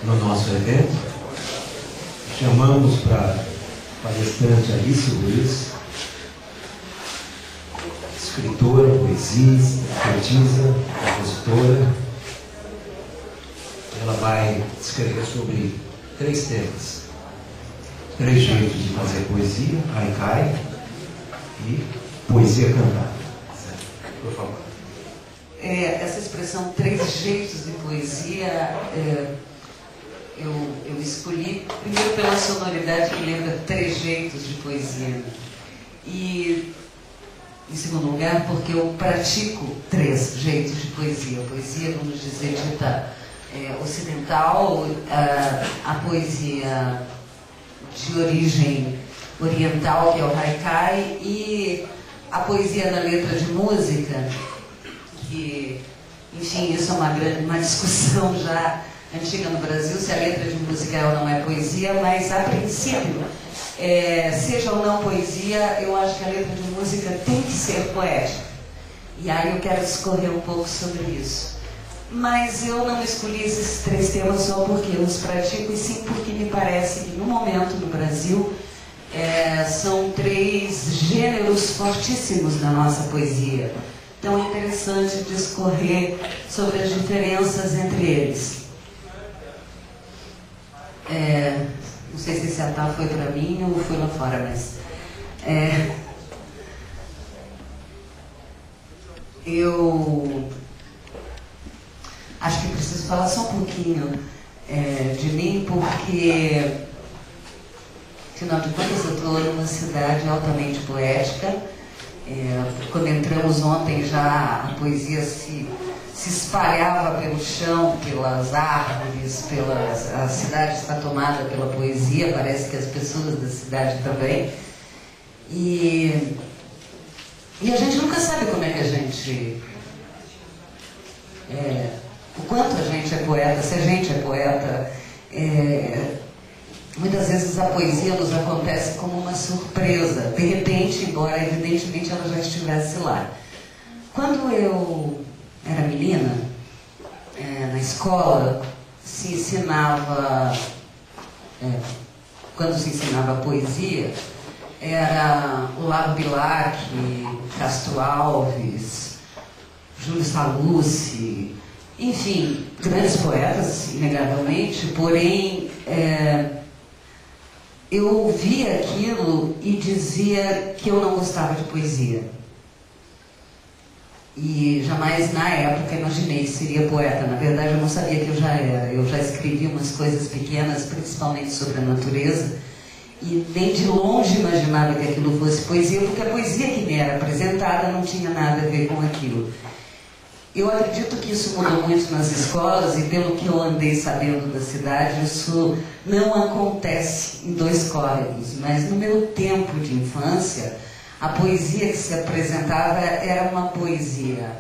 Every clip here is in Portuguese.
no nosso evento. Chamamos para palestrante Alice Ruiz, escritora, poetisa, compositora. Ela vai escrever sobre 3 temas: 3 jeitos de fazer poesia, haikai e poesia cantada. Por favor. Essa expressão 3 jeitos de poesia, eu escolhi primeiro pela sonoridade que lembra 3 jeitos de poesia. E, em segundo lugar, porque eu pratico 3 jeitos de poesia. Poesia, vamos dizer, dita ocidental, a poesia de origem oriental, que é o haikai, e a poesia na letra de música, que, enfim, isso é uma discussão já antiga no Brasil, se a letra de música é ou não é poesia, mas, a princípio, seja ou não poesia, eu acho que a letra de música tem que ser poética. E aí eu quero discorrer um pouco sobre isso. Mas eu não escolhi esses 3 temas só porque eu os pratico, e sim porque me parece que, no momento, no Brasil, são 3 gêneros fortíssimos da nossa poesia. Então é interessante discorrer sobre as diferenças entre eles. Não sei se esse atalho foi para mim ou foi lá fora, mas... eu acho que preciso falar só um pouquinho de mim, porque, afinal de contas, eu estou numa cidade altamente poética. Quando entramos ontem, já a poesia se espalhava pelo chão, pelas árvores, a cidade está tomada pela poesia, parece que as pessoas da cidade também. E a gente nunca sabe como é que a gente... o quanto a gente é poeta, se a gente é poeta. Muitas vezes a poesia nos acontece como uma surpresa, de repente, embora evidentemente ela já estivesse lá. Quando eu era menina, na escola, se ensinava, quando se ensinava poesia, era Olavo Bilac, Castro Alves, Júlio Sallusti, enfim, grandes poetas, inegavelmente, porém, eu ouvia aquilo e dizia que eu não gostava de poesia. E jamais, na época, imaginei que seria poeta. Na verdade, eu não sabia que eu já era. Eu já escrevi umas coisas pequenas, principalmente sobre a natureza, e nem de longe imaginava que aquilo fosse poesia, porque a poesia que me era apresentada não tinha nada a ver com aquilo. Eu acredito que isso mudou muito nas escolas, e pelo que eu andei sabendo da cidade, isso não acontece em 2 córregos. Mas no meu tempo de infância, a poesia que se apresentava era uma poesia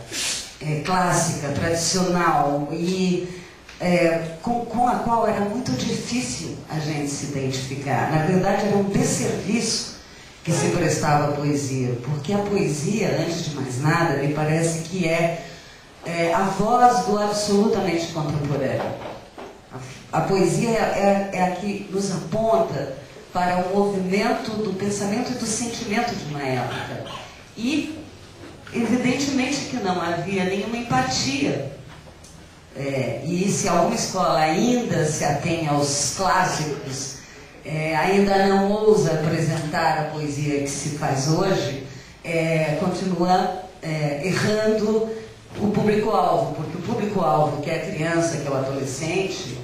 clássica, tradicional, e com a qual era muito difícil a gente se identificar. Na verdade, era um desserviço que se prestava à poesia, porque a poesia, antes de mais nada, me parece que é a voz do absolutamente contemporâneo. A poesia é a que nos aponta para o movimento do pensamento e do sentimento de uma época. E, evidentemente, que não havia nenhuma empatia. E se alguma escola ainda se atém aos clássicos, ainda não ousa apresentar a poesia que se faz hoje, continua errando o público-alvo, porque o público-alvo, que é a criança, que é o adolescente,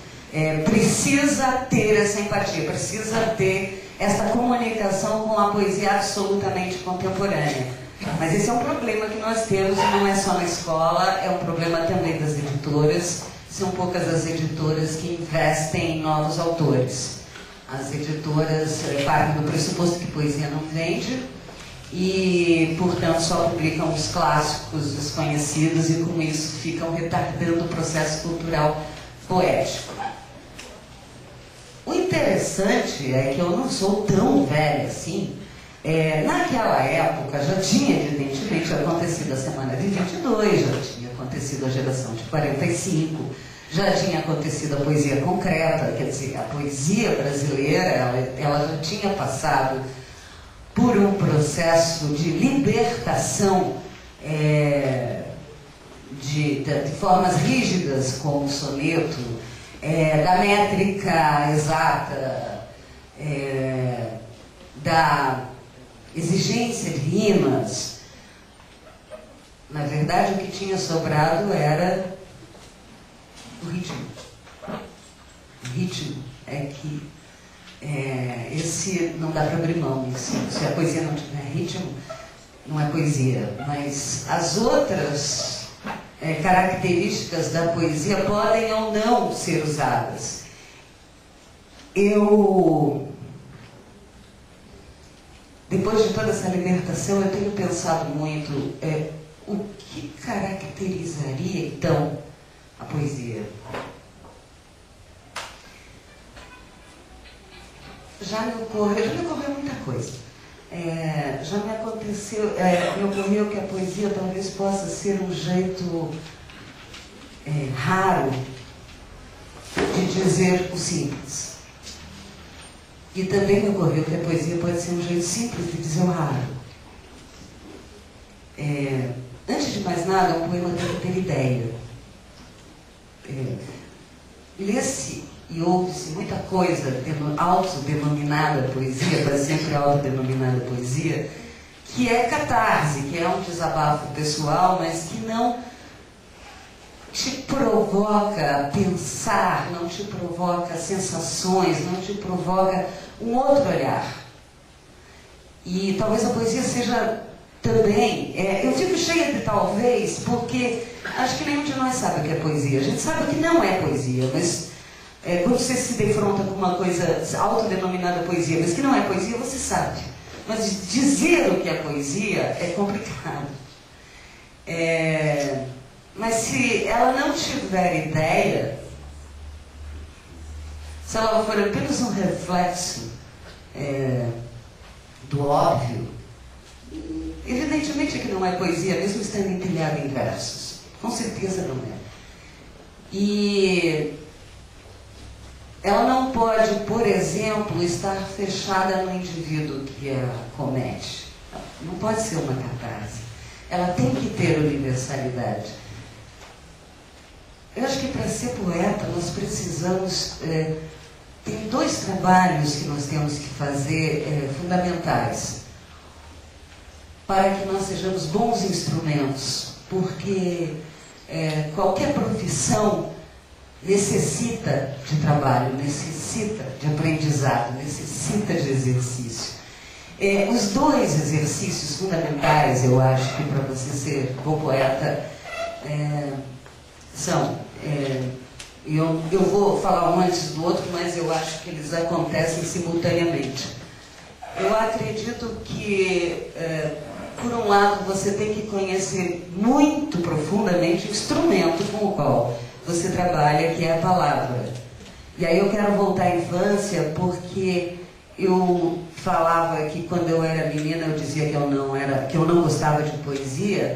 precisa ter essa empatia, precisa ter essa comunicação com a poesia absolutamente contemporânea. Mas esse é um problema que nós temos, não é só na escola, é um problema também das editoras. São poucas as editoras que investem em novos autores. As editoras partem do pressuposto que poesia não vende, e, portanto, só publicam os clássicos desconhecidos, e com isso ficam retardando o processo cultural poético. O interessante é que eu não sou tão velha assim. Naquela época já tinha, evidentemente, acontecido a Semana de 22, já tinha acontecido a geração de 45, Já tinha acontecido a poesia concreta, quer dizer, a poesia brasileira, ela já tinha passado por um processo de libertação de formas rígidas, como o soneto, da métrica exata, da exigência de rimas. Na verdade, o que tinha sobrado era o ritmo. O ritmo é que esse não dá para abrir mão. Se a poesia não tiver ritmo, não é poesia. Mas as outras características da poesia podem ou não ser usadas. Depois de toda essa libertação, eu tenho pensado muito o que caracterizaria, então, a poesia. Já me ocorreu muita coisa. Já me aconteceu, me ocorreu que a poesia talvez possa ser um jeito raro de dizer o simples. E também me ocorreu que a poesia pode ser um jeito simples de dizer o raro. Antes de mais nada, um poema tem que ter ideia. Lê-se e ouve-se muita coisa autodenominada poesia, para sempre autodenominada poesia, que é catarse, que é um desabafo pessoal, mas que não te provoca a pensar, não te provoca sensações, não te provoca um outro olhar. E talvez a poesia seja também, eu fico cheia de talvez, porque acho que nenhum de nós sabe o que é poesia. A gente sabe o que não é poesia, mas quando você se defronta com uma coisa autodenominada poesia, mas que não é poesia, você sabe. Mas dizer o que é poesia é complicado. Mas se ela não tiver ideia, se ela for apenas um reflexo do óbvio, evidentemente que não é poesia, mesmo estando empilhada em versos. Com certeza não é. E ela não pode, por exemplo, estar fechada no indivíduo que a comete. Não pode ser uma catarse. Ela tem que ter universalidade. Eu acho que para ser poeta nós precisamos... tem dois trabalhos que nós temos que fazer fundamentais para que nós sejamos bons instrumentos, porque qualquer profissão necessita de trabalho, necessita de aprendizado, necessita de exercício. Os dois exercícios fundamentais, eu acho que para você ser bom poeta, são... eu vou falar um antes do outro, mas eu acho que eles acontecem simultaneamente. Eu acredito que, por um lado, você tem que conhecer muito profundamente o instrumento com o qual você trabalha, que é a palavra. E aí eu quero voltar à infância, porque eu falava que quando eu era menina eu dizia que eu não gostava de poesia.